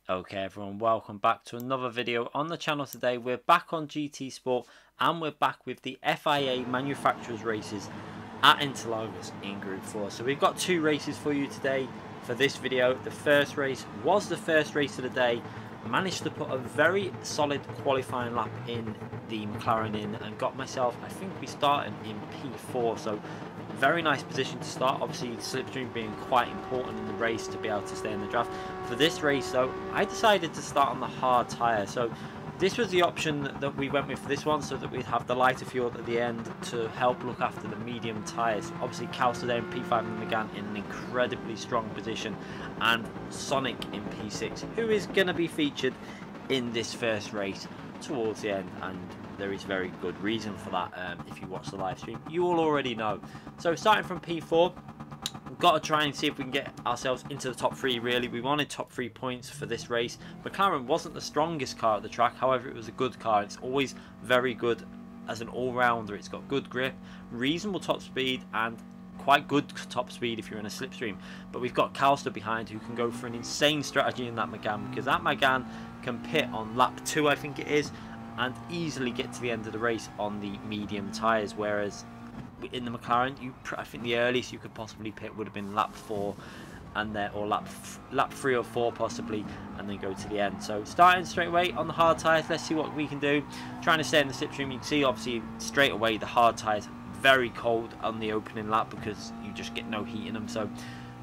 Okay everyone, welcome back to another video on the channel. Today we're back on GT Sport and we're back with the FIA manufacturers races at Interlagos in Group 4. So we've got two races for you today for this video. The first race was the first race of the day. Managed to put a very solid qualifying lap in the McLaren in and got myself, I think we started in P4, so very nice position to start. Obviously slipstream being quite important in the race to be able to stay in the draft. For this race though, I decided to start on the hard tyre, so this was the option that we went with for this one, so that we'd have the lighter fuel at the end to help look after the medium tyres. Obviously Calster there in P5 and McGann in an incredibly strong position, and Sonic in P6, who is going to be featured in this first race towards the end, and there is very good reason for that. If you watch the live stream, you all already know. So starting from P4, we've got to try and see if we can get ourselves into the top three. Really, we wanted top 3 points for this race. McLaren wasn't the strongest car at the track, however it was a good car. It's always very good as an all-rounder. It's got good grip, reasonable top speed, and quite good top speed if you're in a slipstream. But we've got Calster behind, who can go for an insane strategy in that McGann, because that McGann can pit on lap 2, I think it is, and easily get to the end of the race on the medium tyres, whereas in the McLaren, I think the earliest you could possibly pit would have been lap 4, and there, or lap 3 or 4 possibly, and then go to the end. So starting straight away on the hard tyres, let's see what we can do. Trying to stay in the slipstream. You can see obviously straight away the hard tyres very cold on the opening lap because you just get no heat in them. So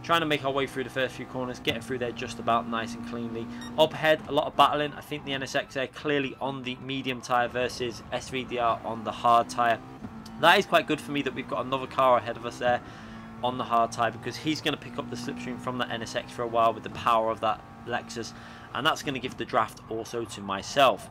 trying to make our way through the first few corners, getting through there just about nice and cleanly. Up ahead, a lot of battling. I think the NSX there clearly on the medium tyre versus SVDR on the hard tyre. That is quite good for me that we've got another car ahead of us there on the hard tyre, because he's going to pick up the slipstream from that NSX for a while with the power of that Lexus, and that's going to give the draft also to myself.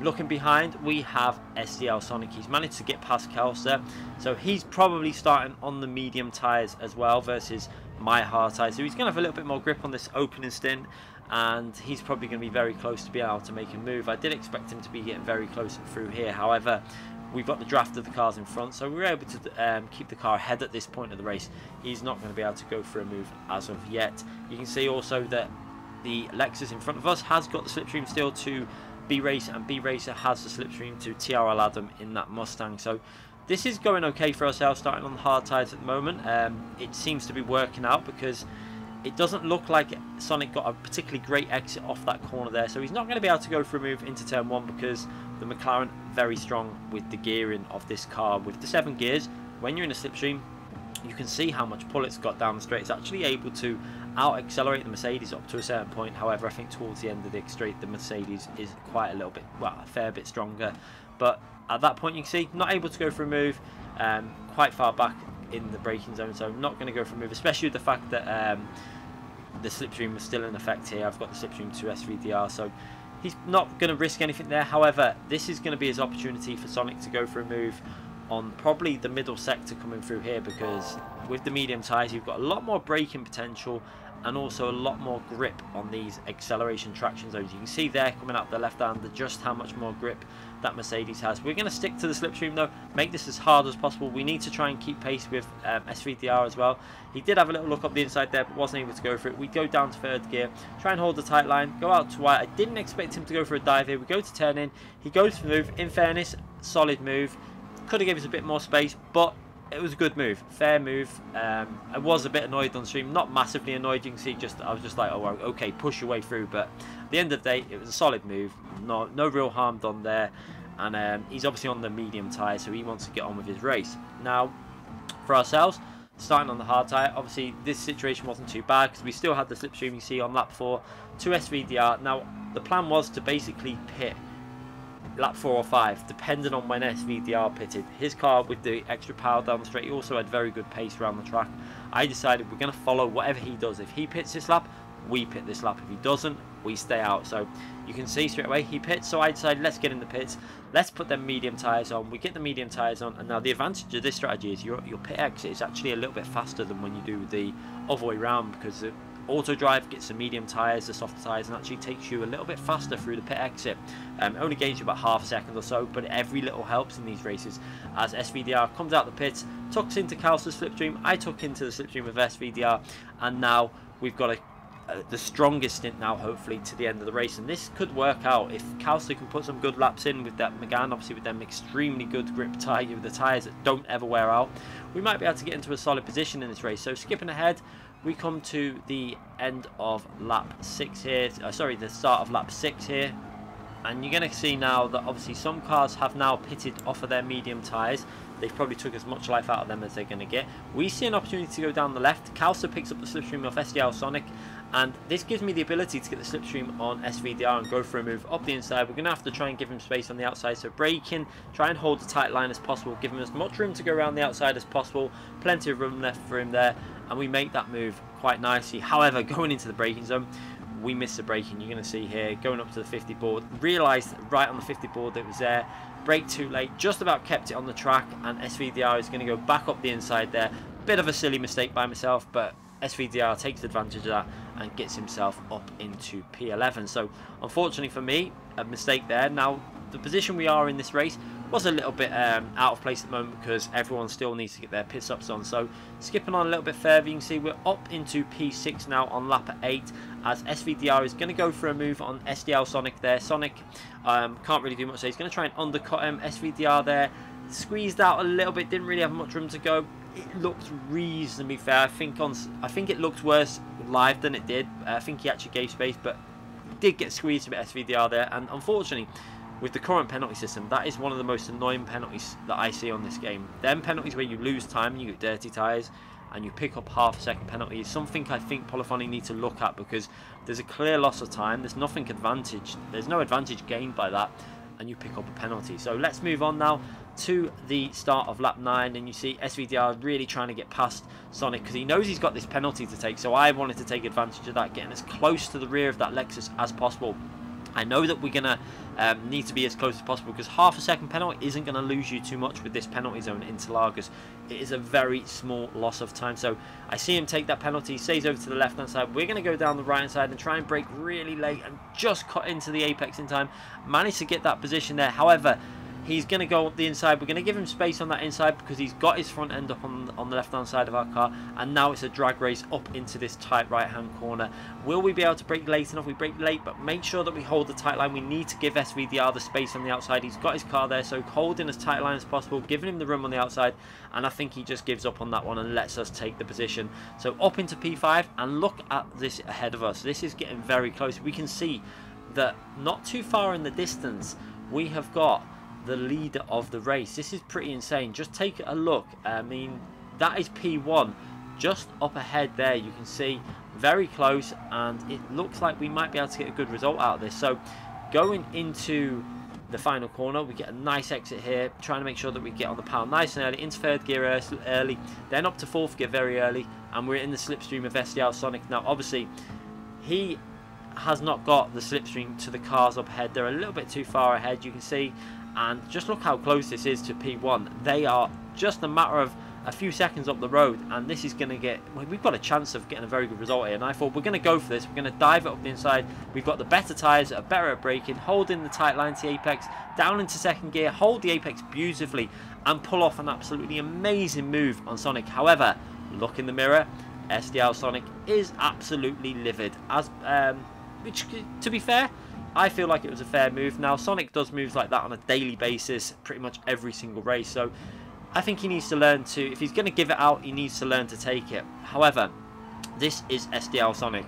Looking behind, we have SDL Sonic. He's managed to get past Calster, so he's probably starting on the medium tyres as well versus my hard tyres. So he's going to have a little bit more grip on this opening stint, and he's probably going to be very close to being able to make a move. I did expect him to be getting very close and through here, however we've got the draft of the cars in front, so we're able to keep the car ahead at this point of the race. He's not going to be able to go for a move as of yet. You can see also that the Lexus in front of us has got the slipstream still to B-Racer, and B-Racer has the slipstream to TRL Adam in that Mustang. So this is going okay for ourselves, starting on the hard tyres at the moment. It seems to be working out because it doesn't look like Sonic got a particularly great exit off that corner there, so he's not going to be able to go for a move into turn 1 because the McLaren very strong with the gearing of this car. With the 7 gears, when you're in a slipstream, you can see how much pull it's got down the straight. It's actually able to out accelerate the Mercedes up to a certain point. However, I think towards the end of the straight, the Mercedes is quite a little bit, well, a fair bit stronger. But at that point, you can see not able to go for a move, quite far back in the braking zone, so I'm not going to go for a move, especially with the fact that the slipstream was still in effect here. I've got the slipstream to SVDR, so he's not going to risk anything there. However, this is going to be his opportunity for Sonic to go for a move on probably the middle sector coming through here, because with the medium tyres you've got a lot more braking potential and also a lot more grip on these acceleration traction zones. You can see there coming out the left hander just how much more grip that Mercedes has. We're going to stick to the slipstream though, make this as hard as possible. We need to try and keep pace with SVDR as well. He did have a little look up the inside there but wasn't able to go for it. We go down to 3rd gear, try and hold the tight line, go out to wide. I didn't expect him to go for a dive here. We go to turn in, he goes for the move. In fairness, solid move. Could have given us a bit more space, but it was a good move, fair move. I was a bit annoyed on stream, not massively annoyed. You can see I was just like, oh okay, push your way through. But at the end of the day, it was a solid move, no real harm done there. And he's obviously on the medium tyre, so he wants to get on with his race. Now for ourselves, starting on the hard tyre, obviously this situation wasn't too bad because we still had the slipstream you see on lap 4 to SVDR. Now the plan was to basically pit lap 4 or 5 depending on when SVDR pitted. His car with the extra power down the straight, he also had very good pace around the track. I decided we're going to follow whatever he does. If he pits this lap, we pit this lap. If he doesn't, we stay out. So you can see straight away he pits, so I decided let's get in the pits, let's put them medium tyres on. We get the medium tyres on, and now the advantage of this strategy is your pit exit is actually a little bit faster than when you do the other way around, because the auto drive gets the medium tyres, the softer tyres, and actually takes you a little bit faster through the pit exit. Only gains you about half a second or so, but every little helps in these races. As SVDR comes out the pits, tucks into Calster's slipstream, I tuck into the slipstream of SVDR, and now we've got the strongest stint now, hopefully, to the end of the race. And this could work out if Kelsey can put some good laps in with that Megane, obviously with them extremely good grip tyre, with the tyres that don't ever wear out. We might be able to get into a solid position in this race. So skipping ahead, we come to the end of lap 6 here, sorry, the start of lap 6 here. And you're going to see now that obviously some cars have now pitted off of their medium tyres. They've probably took as much life out of them as they're going to get. We see an opportunity to go down the left. Kalsa picks up the slipstream of SDL Sonic, and this gives me the ability to get the slipstream on SVDR and go for a move up the inside. We're going to have to try and give him space on the outside, so braking, try and hold a tight line as possible, give him as much room to go around the outside as possible, plenty of room left for him there, and we make that move quite nicely. However, going into the braking zone, we missed the braking. You're going to see here, going up to the 50 board, realised right on the 50 board that it was there, brake too late, just about kept it on the track, and SVDR is going to go back up the inside there. Bit of a silly mistake by myself, but SVDR takes advantage of that and gets himself up into P11. So unfortunately for me, a mistake there. Now the position we are in this race was a little bit out of place at the moment because everyone still needs to get their pit stops on. So skipping on a little bit further, you can see we're up into P6 now on lap 8 as SVDR is going to go for a move on SDL Sonic there. Sonic can't really do much there. He's going to try and undercut him. SVDR there squeezed out a little bit, didn't really have much room to go. It looked reasonably fair. I think it looked worse live than it did. I think he actually gave space, but did get squeezed a bit SVDR there. And unfortunately, with the current penalty system, that is one of the most annoying penalties that I see on this game. Them penalties where you lose time and you get dirty tyres and you pick up half a second penalty is something I think Polyphony need to look at, because there's a clear loss of time. There's nothing advantage. There's no advantage gained by that, and you pick up a penalty. So let's move on now to the start of lap 9, and you see SVDR really trying to get past Sonic because he knows he's got this penalty to take. So I wanted to take advantage of that, getting as close to the rear of that Lexus as possible. I know that we're going to need to be as close as possible because half a second penalty isn't going to lose you too much with this penalty zone in Interlagos. It is a very small loss of time. So I see him take that penalty, stays over to the left hand side. We're going to go down the right hand side and try and brake really late and just cut into the apex in time. Managed to get that position there. However, he's going to go up the inside. We're going to give him space on that inside because he's got his front end up on the left-hand side of our car. And now it's a drag race up into this tight right-hand corner. Will we be able to brake late enough? We brake late, but make sure that we hold the tight line. We need to give SVDR the space on the outside. He's got his car there, so holding as tight line as possible, giving him the room on the outside. And I think he just gives up on that one and lets us take the position. So up into P5, and look at this ahead of us. This is getting very close. We can see that not too far in the distance, we have got the leader of the race. This is pretty insane. Just take a look. I mean, that is P1 just up ahead there. You can see very close, and it looks like we might be able to get a good result out of this. So going into the final corner, we get a nice exit here, trying to make sure that we get on the power nice and early, into third gear early, then up to fourth gear very early, and we're in the slipstream of SDL Sonic. Now obviously he has not got the slipstream to the cars up ahead. They're a little bit too far ahead, you can see. And just look how close this is to P1. They are just a matter of a few seconds up the road, and this is going to get, we've got a chance of getting a very good result here. And I thought we're going to go for this. We're going to dive it up the inside. We've got the better tyres that are better at braking, holding the tight line to the apex, down into second gear, hold the apex beautifully, and pull off an absolutely amazing move on Sonic. However, look in the mirror, SDL Sonic is absolutely livid. Which, to be fair, I feel like it was a fair move. Now, Sonic does moves like that on a daily basis, pretty much every single race. So I think he needs to learn to, if he's going to give it out, he needs to learn to take it. However, this is SDL Sonic.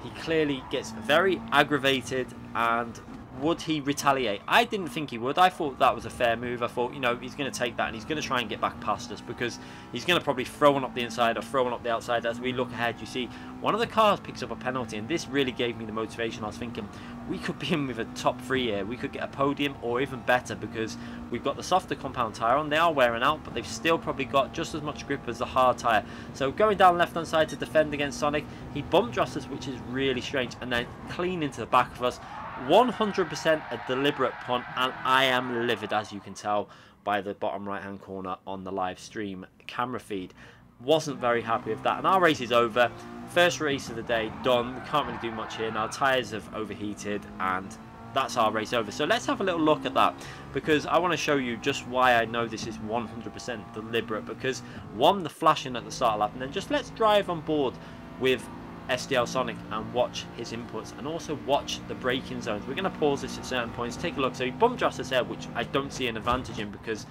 He clearly gets very aggravated, and would he retaliate? I didn't think he would. I thought that was a fair move. I thought, you know, he's going to take that and he's going to try and get back past us, because he's going to probably throw one up the inside or throw one up the outside. As we look ahead, you see one of the cars picks up a penalty, and this really gave me the motivation. I was thinking we could be in with a top 3 here. We could get a podium, or even better, because we've got the softer compound tyre on. They are wearing out, but they've still probably got just as much grip as the hard tyre. So going down left hand side to defend against Sonic, he bumped us, which is really strange, and then clean into the back of us. 100% a deliberate punt, and I am livid, as you can tell by the bottom right hand corner on the live stream camera feed. Wasn't very happy with that, and our race is over. First race of the day done. We can't really do much here now. Tyres have overheated, and that's our race over. So let's have a little look at that, because I want to show you just why I know this is 100% deliberate. Because one, the flashing at the start lap, and then just let's drive on board with SDL Sonic and watch his inputs, and also watch the braking zones. We're going to pause this at certain points, take a look. So he bumped Josh there, which I don't see an advantage in, because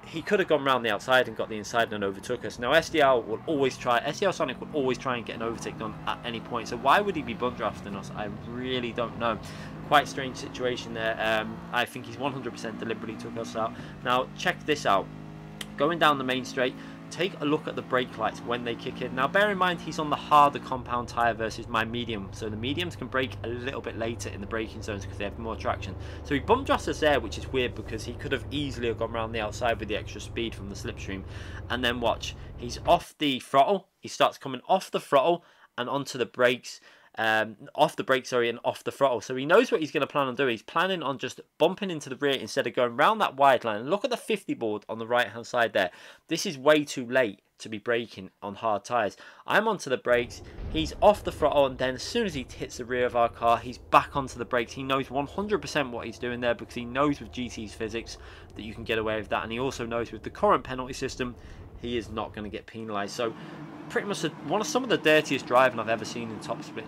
he could have gone round the outside and got the inside and overtook us. Now SDL Sonic will always try and get an overtake done at any point. So why would he be bump drafting us? I really don't know. Quite strange situation there. I think he's 100% deliberately took us out. Now check this out. Going down the main straight, take a look at the brake lights when they kick in. Now bear in mind he's on the harder compound tyre versus my medium, so the mediums can brake a little bit later in the braking zones because they have more traction. So he bumped us there, which is weird because he could have easily gone around the outside with the extra speed from the slipstream. And then watch, he's off the throttle, he starts coming off the throttle and onto the brakes. Off the brake, sorry, and off the throttle. So he knows what he's going to plan on doing. He's planning on just bumping into the rear instead of going round that wide line. And look at the 50 board on the right hand side there. This is way too late to be braking on hard tyres. I'm onto the brakes, he's off the throttle, and then as soon as he hits the rear of our car, he's back onto the brakes. He knows 100% what he's doing there, because he knows with GT's physics that you can get away with that, and he also knows with the current penalty system he is not going to get penalised. So pretty much some of the dirtiest driving I've ever seen in top split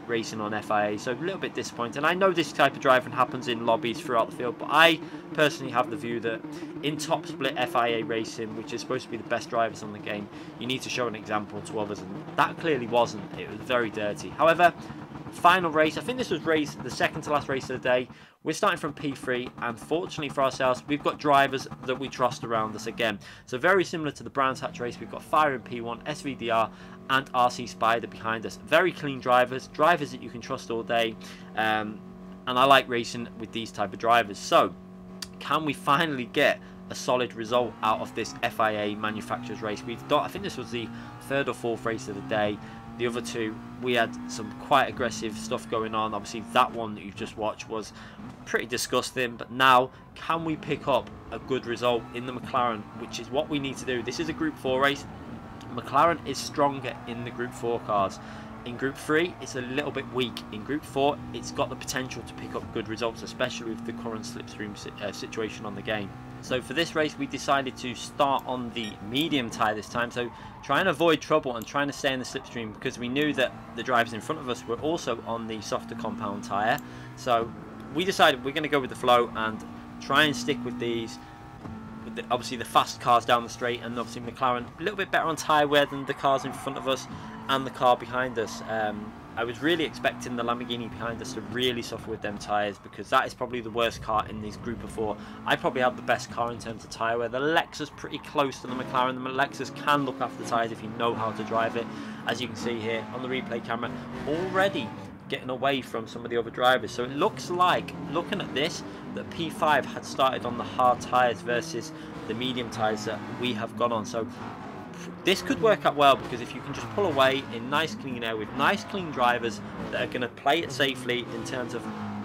racing on FIA, so a little bit disappointing. And I know this type of driving happens in lobbies throughout the field, but I personally have the view that in top split FIA racing, which is supposed to be the best drivers on the game, you need to show an example to others, and that clearly wasn't. It was very dirty. However, final race, I think this was the second to last race of the day. We're starting from P3, and fortunately for ourselves, we've got drivers that we trust around us again. So very similar to the Brands Hatch race, we've got Fire in P1, SVDR and RC Spider behind us. Very clean drivers that you can trust all day, and I like racing with these type of drivers. So can we finally get a solid result out of this FIA manufacturers race? I think this was the third or fourth race of the day. The other two, we had some quite aggressive stuff going on. Obviously that one that you've just watched was pretty disgusting, but now can we pick up a good result in the McLaren, which is what we need to do. This is a Group 4 race. McLaren is stronger in the Group 4 cars. In Group 3 it's a little bit weak. In Group 4 it's got the potential to pick up good results, especially with the current slipstream situation on the game. So for this race we decided to start on the medium tyre this time, so try and avoid trouble and trying to stay in the slipstream, because we knew that the drivers in front of us were also on the softer compound tyre. So we decided we're going to go with the flow and try and stick with these, obviously the fast cars down the straight, and obviously McLaren a little bit better on tyre wear than the cars in front of us and the car behind us. I was really expecting the Lamborghini behind us to really suffer with them tyres, because that is probably the worst car in this group of 4. I probably have the best car in terms of tyre wear. The Lexus pretty close to the McLaren. The Lexus can look after the tyres if you know how to drive it. As you can see here on the replay camera, already getting away from some of the other drivers. So it looks like, looking at this, that P5 had started on the hard tyres versus the medium tyres that we have gone on. So this could work out well, because if you can just pull away in nice clean air with nice clean drivers that are going to play it safely in terms of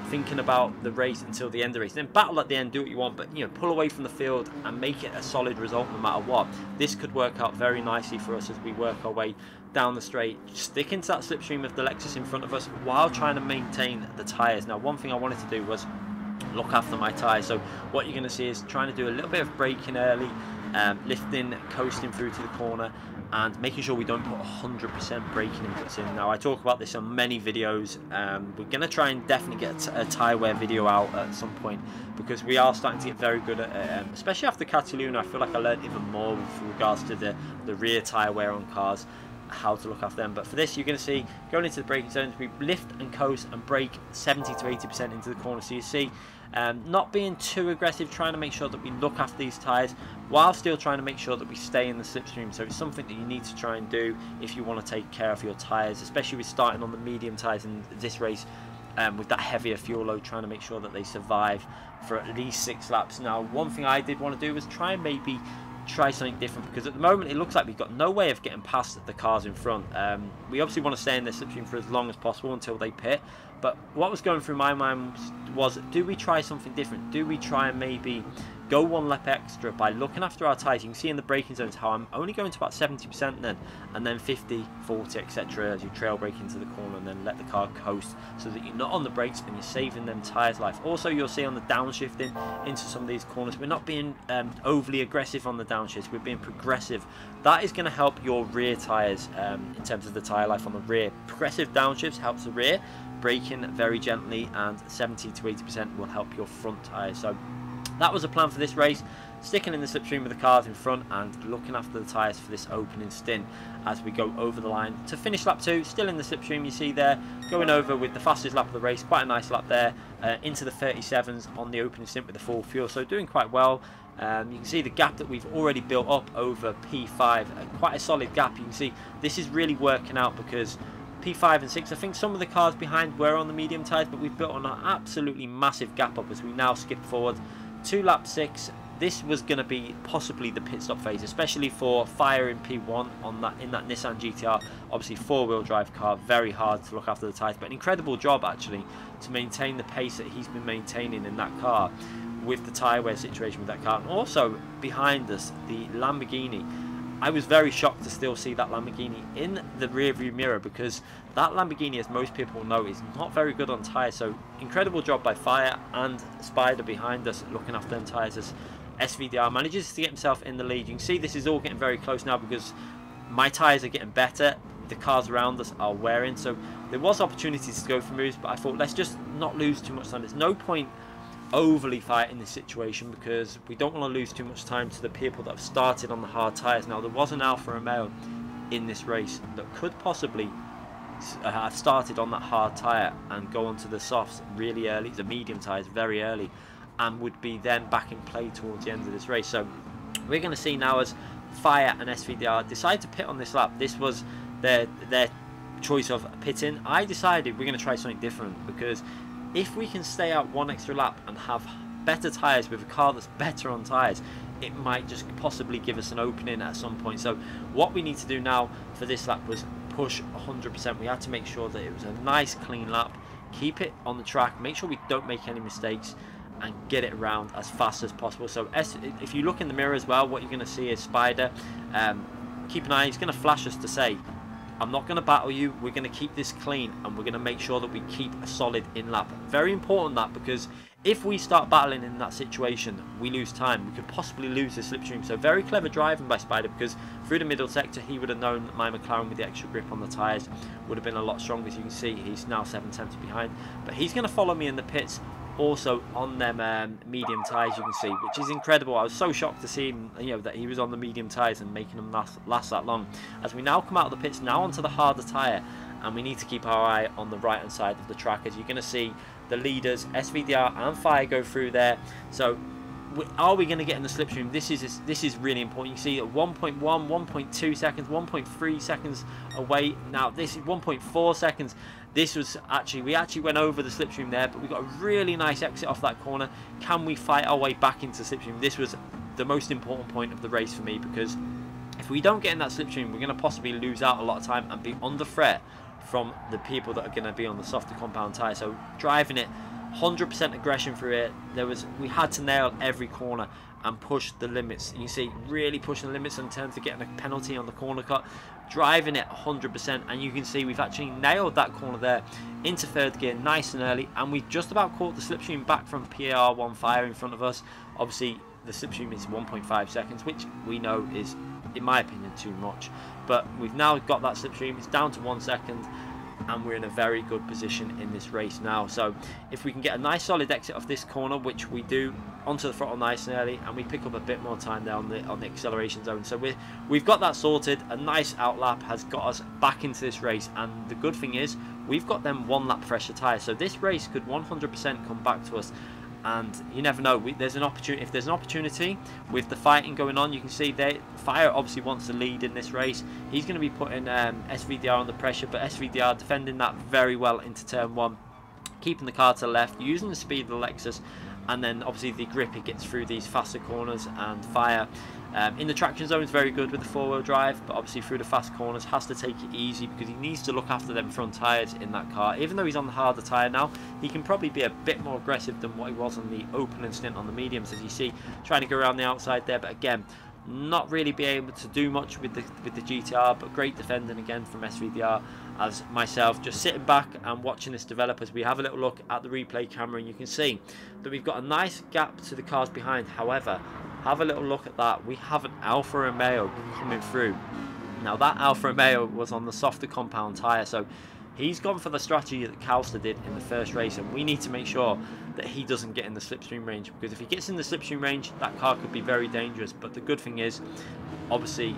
thinking about the race until the end of the race, then battle at the end, do what you want, but pull away from the field and make it a solid result no matter what. This could work out very nicely for us as we work our way down the straight, stick into that slipstream of the Lexus in front of us while trying to maintain the tyres. Now one thing I wanted to do was look after my tyres, so what you're going to see is trying to do a little bit of braking early, lifting, coasting through to the corner, and making sure we don't put 100% braking inputs in. Now I talk about this on many videos. We're going to try and definitely get a tyre wear video out at some point, because we are starting to get very good at, especially after Cataluna, I feel like I learned even more with regards to the rear tyre wear on cars, how to look after them. But for this, you're going to see going into the braking zones, we lift and coast and brake 70 to 80% into the corner. So you see, not being too aggressive, trying to make sure that we look after these tyres while still trying to make sure that we stay in the slipstream. So it's something that you need to try and do if you want to take care of your tyres, especially with starting on the medium tyres in this race, with that heavier fuel load, trying to make sure that they survive for at least 6 laps. Now one thing I did want to do was try and maybe try something different, because at the moment it looks like we've got no way of getting past the cars in front. We obviously want to stay in the slipstream for as long as possible until they pit, but what was going through my mind was, do we try something different? Do we try and maybe go one lap extra by looking after our tyres. You can see in the braking zones how I'm only going to about 70% then, and then 50, 40, etc. as you trail brake into the corner and then let the car coast, so that you're not on the brakes and you're saving them tyres life. Also, you'll see on the downshifting into some of these corners, we're not being overly aggressive on the downshifts, we're being progressive. That is going to help your rear tyres in terms of the tyre life on the rear. Progressive downshifts helps the rear, braking very gently, and 70 to 80% will help your front tyres. So that was a plan for this race, sticking in the slipstream with the cars in front and looking after the tyres for this opening stint as we go over the line to finish lap 2, still in the slipstream. You see there, going over with the fastest lap of the race, quite a nice lap there, into the 37s on the opening stint with the full fuel, so doing quite well. You can see the gap that we've already built up over P5, quite a solid gap. You can see this is really working out because P5 and 6, I think some of the cars behind were on the medium tyres, but we've built on an absolutely massive gap up as we now skip forward to lap 6. This was going to be possibly the pit stop phase, especially for FIA in P1 on that in that Nissan GTR. Obviously, four-wheel drive car, very hard to look after the tyres, but an incredible job actually to maintain the pace that he's been maintaining in that car with the tyre wear situation with that car. And also behind us, the Lamborghini. I was very shocked to still see that Lamborghini in the rear view mirror, because that Lamborghini, as most people know, is not very good on tyres. So incredible job by FIA and Spider behind us looking after them tyres as SVDR manages to get himself in the lead. You can see this is all getting very close now because my tyres are getting better, the cars around us are wearing, so there was opportunities to go for moves, but I thought let's just not lose too much time. There's no point overly fighting this situation because we don't want to lose too much time to the people that have started on the hard tyres. Now, there was an Alfa Romeo in this race that could possibly have started on that hard tyre and go onto the softs really early, the medium tyres very early, and would be then back in play towards the end of this race. So we're going to see now as FIA and SVDR decide to pit on this lap. This was their choice of pitting. I decided we're going to try something different, because if we can stay out one extra lap and have better tyres with a car that's better on tyres, it might just possibly give us an opening at some point. So what we need to do now for this lap was push 100%. We had to make sure that it was a nice clean lap, keep it on the track, make sure we don't make any mistakes, and get it around as fast as possible. So if you look in the mirror as well, what you're going to see is Spider. Keep an eye, he's going to flash us to say, I'm not going to battle you, we're going to keep this clean and we're going to make sure that we keep a solid in-lap. Very important that, because if we start battling in that situation, we lose time. We could possibly lose the slipstream. So very clever driving by Spider, because through the middle sector he would have known that my McLaren with the extra grip on the tyres would have been a lot stronger. As you can see, he's now 7 tenths behind, but he's going to follow me in the pits also on them medium tyres, you can see, which is incredible. I was so shocked to see him, you know, that he was on the medium tyres and making them last that long. As we now come out of the pits, now onto the harder tyre, and we need to keep our eye on the right hand side of the track, as you're going to see the leaders SVDR and FIA go through there. So are we going to get in the slipstream? This is really important. You see at 1.1, 1.2 seconds, 1.3 seconds away. Now this is 1.4 seconds. This was we actually went over the slipstream there, but we got a really nice exit off that corner. Can we fight our way back into slipstream? This was the most important point of the race for me, because if we don't get in that slipstream, we're going to possibly lose out a lot of time and be under threat from the people that are going to be on the softer compound tyre. So driving it 100% aggression through it. We had to nail every corner and push the limits. You see, really pushing the limits in terms of getting a penalty on the corner cut, driving it 100%, and you can see we've actually nailed that corner there into third gear nice and early, and we've just about caught the slipstream back from PAR1 FIA in front of us. Obviously the slipstream is 1.5 seconds, which we know is, in my opinion, too much, but we've now got that slipstream. It's down to 1 second, and we're in a very good position in this race now. So if we can get a nice solid exit off this corner, which we do, onto the throttle nice and early, and we pick up a bit more time there on the acceleration zone. So we've got that sorted. A nice out lap has got us back into this race, and the good thing is we've got them 1 lap fresher tyres, so this race could 100% come back to us. And you never know, there's an opportunity. If there's an opportunity with the fighting going on, you can see FIA obviously wants to lead in this race. He's going to be putting SVDR under pressure, but SVDR defending that very well into turn 1, keeping the car to the left, using the speed of the Lexus, and then obviously the grip it gets through these faster corners. And FIA In the traction zone is very good with the four-wheel drive, but obviously through the fast corners has to take it easy because he needs to look after them front tyres in that car. Even though he's on the harder tyre now, he can probably be a bit more aggressive than what he was on the opening stint on the mediums, as you see, trying to go around the outside there. But again, not really be able to do much with the GTR, but great defending again from SVDR, as myself just sitting back and watching this develop as we have a little look at the replay camera, and you can see that we've got a nice gap to the cars behind. However, have a little look at that, we have an Alfa Romeo coming through. Now that Alfa Romeo was on the softer compound tyre, so he's gone for the strategy that Calster did in the first race, and we need to make sure that he doesn't get in the slipstream range, because if he gets in the slipstream range, that car could be very dangerous. But the good thing is, obviously,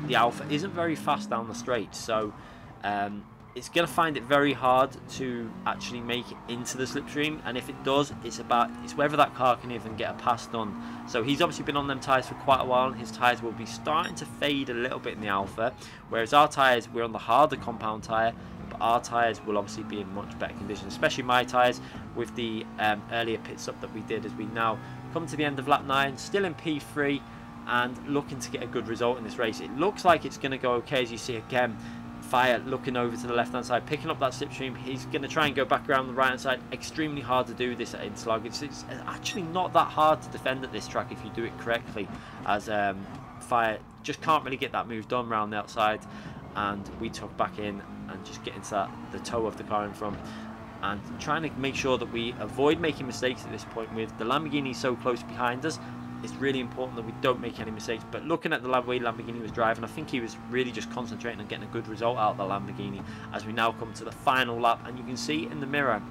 the Alfa isn't very fast down the straight, so it's going to find it very hard to actually make it into the slipstream, and if it does, it's whether that car can even get a pass done. So he's obviously been on them tyres for quite a while, and his tyres will be starting to fade a little bit in the Alfa, whereas our tyres, we're on the harder compound tyre, but our tyres will obviously be in much better condition, especially my tyres with the earlier pit stop that we did, as we now come to the end of lap 9, still in P3 and looking to get a good result in this race. It looks like it's going to go okay, as you see again. FIA looking over to the left hand side, picking up that slipstream. He's going to try and go back around the right hand side. Extremely hard to do this at Interlagos. It's actually not that hard to defend at this track if you do it correctly, as FIA just can't really get that move done around the outside, and we tuck back in and just get into the toe of the car in front, and trying to make sure that we avoid making mistakes at this point. With the Lamborghini so close behind us, it's really important that we don't make any mistakes. But looking at the way Lamborghini was driving, I think he was really just concentrating on getting a good result out of the Lamborghini, as we now come to the final lap, and you can see in the mirror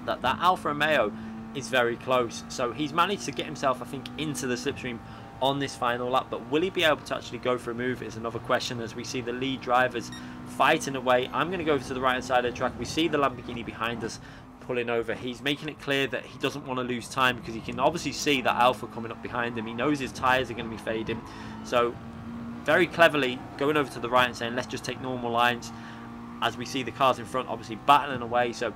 that Alfa Romeo is very close. So he's managed to get himself, I think, into the slipstream on this final lap, but will he be able to actually go for a move is another question, as we see the lead drivers fighting away. I'm going to go over to the right hand side of the track. We see the Lamborghini behind us pulling over. He's making it clear that he doesn't want to lose time, because he can obviously see that Alfa coming up behind him. He knows his tyres are going to be fading, so very cleverly going over to the right and saying, let's just take normal lines, as we see the cars in front obviously battling away. So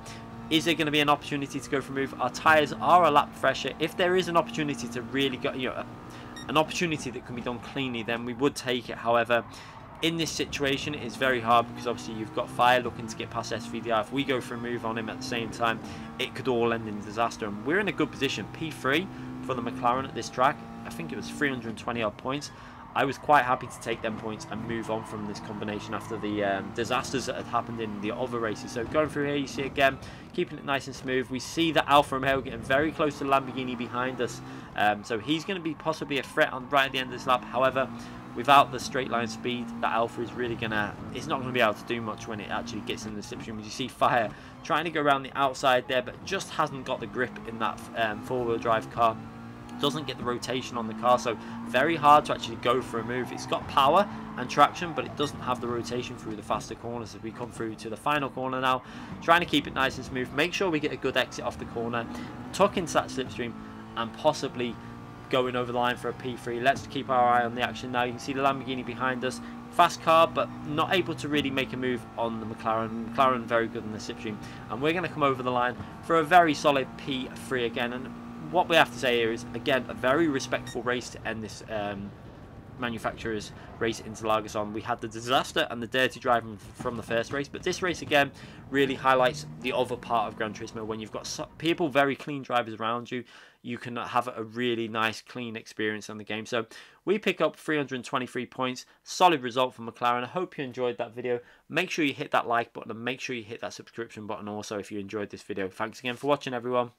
is there going to be an opportunity to go for a move? Our tyres are a lap fresher. If there is an opportunity to really go, an opportunity that can be done cleanly, then we would take it. However, in this situation, it's very hard, because obviously you've got FIA looking to get past SVDR. If we go for a move on him at the same time, it could all end in disaster. And we're in a good position. P3 for the McLaren at this track. I think it was 320 odd points. I was quite happy to take them points and move on from this combination after the disasters that had happened in the other races. So going through here, you see again, keeping it nice and smooth. We see that Alfa Romeo getting very close to the Lamborghini behind us. So he's going to be possibly a threat on right at the end of this lap. However, without the straight line speed, that Alfa is really it's not going to be able to do much when it actually gets in the slipstream. As you see FIA trying to go around the outside there, but just hasn't got the grip in that four-wheel drive car. Doesn't get the rotation on the car, so very hard to actually go for a move. It's got power and traction, but it doesn't have the rotation through the faster corners. As we come through to the final corner now, trying to keep it nice and smooth, make sure we get a good exit off the corner, tuck into that slipstream, and possibly going over the line for a P3. Let's keep our eye on the action now. You can see the Lamborghini behind us, fast car, but not able to really make a move on the McLaren. McLaren very good in the slipstream, and we're going to come over the line for a very solid P3 again. And what we have to say here is, again, a very respectful race to end this manufacturer's race at Interlagos on. We had the disaster and the dirty driving from the first race, but this race again really highlights the other part of Gran Turismo. When you've got people, very clean drivers around you, you can have a really nice clean experience on the game. So we pick up 323 points, solid result for McLaren. I hope you enjoyed that video. Make sure you hit that like button, and make sure you hit that subscription button also if you enjoyed this video. Thanks again for watching, everyone.